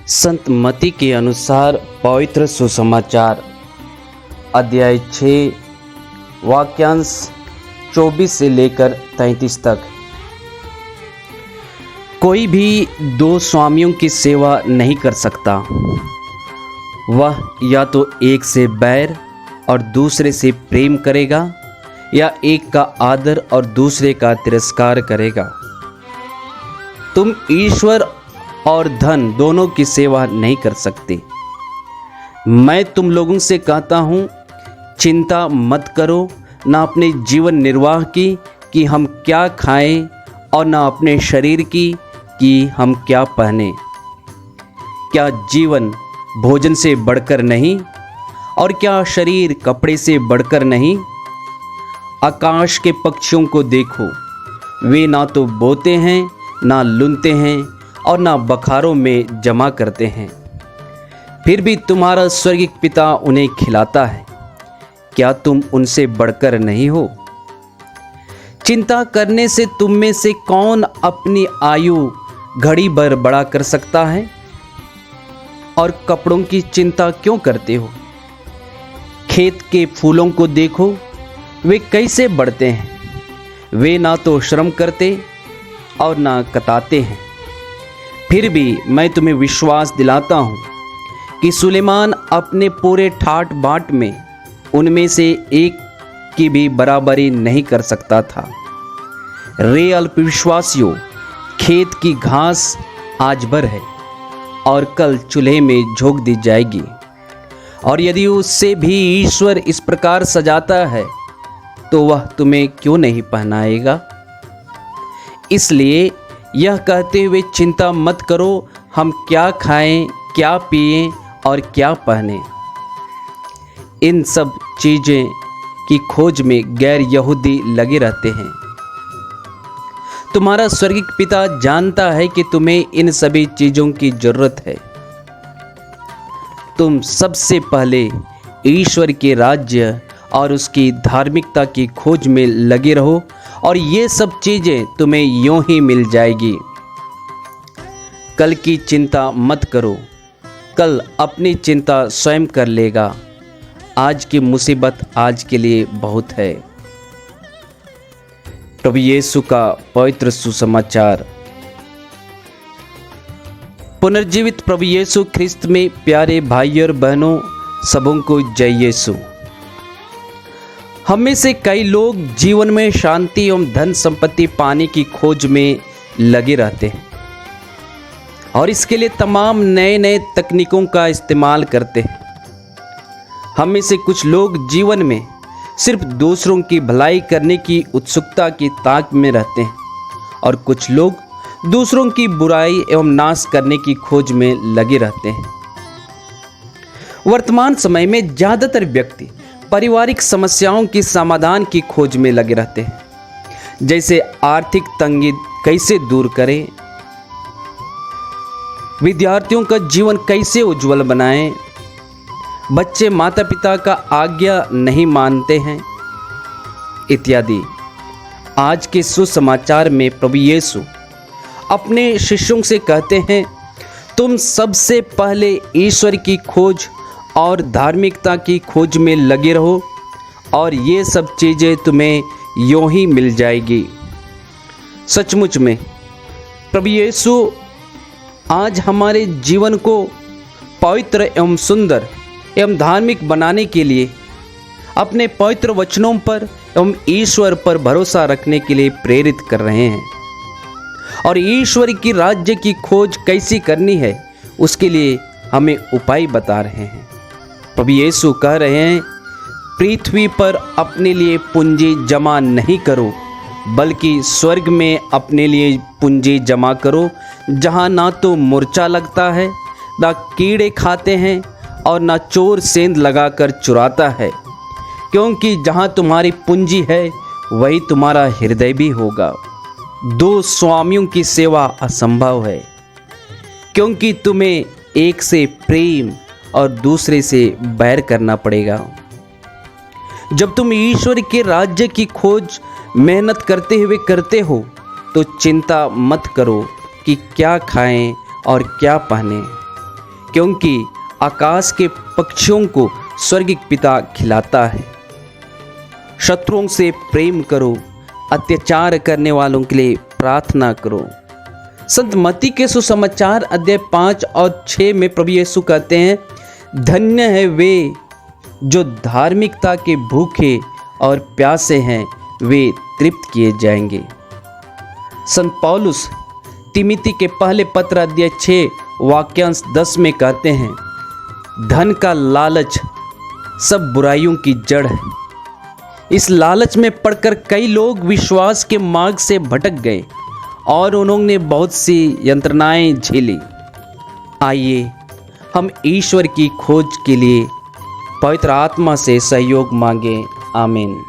संत मती के अनुसार पवित्र सुसमाचार अध्याय 6 वाक्यांश 24 से लेकर 33 तक। कोई भी दो स्वामियों की सेवा नहीं कर सकता। वह या तो एक से बैर और दूसरे से प्रेम करेगा या एक का आदर और दूसरे का तिरस्कार करेगा। तुम ईश्वर और धन दोनों की सेवा नहीं कर सकते। मैं तुम लोगों से कहता हूँ, चिंता मत करो, ना अपने जीवन निर्वाह की कि हम क्या खाएं और ना अपने शरीर की कि हम क्या पहने। क्या जीवन भोजन से बढ़कर नहीं और क्या शरीर कपड़े से बढ़कर नहीं। आकाश के पक्षियों को देखो, वे ना तो बोते हैं, ना लुनते हैं और ना बखारों में जमा करते हैं, फिर भी तुम्हारा स्वर्गीय पिता उन्हें खिलाता है। क्या तुम उनसे बढ़कर नहीं हो? चिंता करने से तुम में से कौन अपनी आयु घड़ी भर बढ़ा कर सकता है? और कपड़ों की चिंता क्यों करते हो? खेत के फूलों को देखो, वे कैसे बढ़ते हैं। वे ना तो श्रम करते और ना कताते हैं, फिर भी मैं तुम्हें विश्वास दिलाता हूँ कि सुलेमान अपने पूरे ठाट बाट में उनमें से एक की भी बराबरी नहीं कर सकता था। रे अल्पविश्वासियों, खेत की घास आज भर है और कल चूल्हे में झोंक दी जाएगी, और यदि उससे भी ईश्वर इस प्रकार सजाता है तो वह तुम्हें क्यों नहीं पहनाएगा। इसलिए यह कहते हुए चिंता मत करो, हम क्या खाएं, क्या पिएं और क्या पहने। इन सब चीज़ें की खोज में गैर यहूदी लगे रहते हैं। तुम्हारा स्वर्गीय पिता जानता है कि तुम्हें इन सभी चीज़ों की जरूरत है। तुम सबसे पहले ईश्वर के राज्य और उसकी धार्मिकता की खोज में लगे रहो और ये सब चीज़ें तुम्हें यूं ही मिल जाएगी। कल की चिंता मत करो, कल अपनी चिंता स्वयं कर लेगा। आज की मुसीबत आज के लिए बहुत है। प्रभु यीशु का पवित्र सुसमाचार। पुनर्जीवित प्रभु यीशु ख्रिस्त में प्यारे भाइयों और बहनों, सबों को जय यीशु। हम में से कई लोग जीवन में शांति एवं धन संपत्ति पाने की खोज में लगे रहते हैं और इसके लिए तमाम नए नए तकनीकों का इस्तेमाल करते हैं। हम में से कुछ लोग जीवन में सिर्फ दूसरों की भलाई करने की उत्सुकता की ताक में रहते हैं और कुछ लोग दूसरों की बुराई एवं नाश करने की खोज में लगे रहते हैं। वर्तमान समय में ज़्यादातर व्यक्ति पारिवारिक समस्याओं की समाधान की खोज में लगे रहते हैं, जैसे आर्थिक तंगी कैसे दूर करें, विद्यार्थियों का जीवन कैसे उज्जवल बनाएं, बच्चे माता पिता का आज्ञा नहीं मानते हैं, इत्यादि। आज के सुसमाचार में प्रभु यीशु अपने शिष्यों से कहते हैं, तुम सबसे पहले ईश्वर की खोज और धार्मिकता की खोज में लगे रहो और ये सब चीज़ें तुम्हें यूं ही मिल जाएगी। सचमुच में प्रभु यीशु आज हमारे जीवन को पवित्र एवं सुंदर एवं धार्मिक बनाने के लिए अपने पवित्र वचनों पर एवं ईश्वर पर भरोसा रखने के लिए प्रेरित कर रहे हैं और ईश्वर की राज्य की खोज कैसी करनी है उसके लिए हमें उपाय बता रहे हैं। प्रभु यीशु कह रहे हैं, पृथ्वी पर अपने लिए पूंजी जमा नहीं करो, बल्कि स्वर्ग में अपने लिए पूंजी जमा करो, जहाँ ना तो मूर्छा लगता है, ना कीड़े खाते हैं और ना चोर सेंध लगाकर चुराता है, क्योंकि जहाँ तुम्हारी पूंजी है वही तुम्हारा हृदय भी होगा। दो स्वामियों की सेवा असंभव है, क्योंकि तुम्हें एक से प्रेम और दूसरे से बैर करना पड़ेगा। जब तुम ईश्वर के राज्य की खोज मेहनत करते हुए करते हो तो चिंता मत करो कि क्या खाएं और क्या पहने। क्योंकि आकाश के पक्षियों को स्वर्गिक पिता खिलाता है। शत्रुओं से प्रेम करो, अत्याचार करने वालों के लिए प्रार्थना करो। संत मत्ती के सुसमाचार अध्याय 5 और 6 में प्रभु यीशु कहते हैं, धन्य है वे जो धार्मिकता के भूखे और प्यासे हैं, वे तृप्त किए जाएंगे। संत पौलुस तिमिति के पहले पत्र अध्याय 6 वाक्यांश 10 में कहते हैं, धन का लालच सब बुराइयों की जड़ है। इस लालच में पड़कर कई लोग विश्वास के मार्ग से भटक गए और उन्होंने बहुत सी यंत्रणाएं झेली। आइए हम ईश्वर की खोज के लिए पवित्र आत्मा से सहयोग मांगें। आमीन।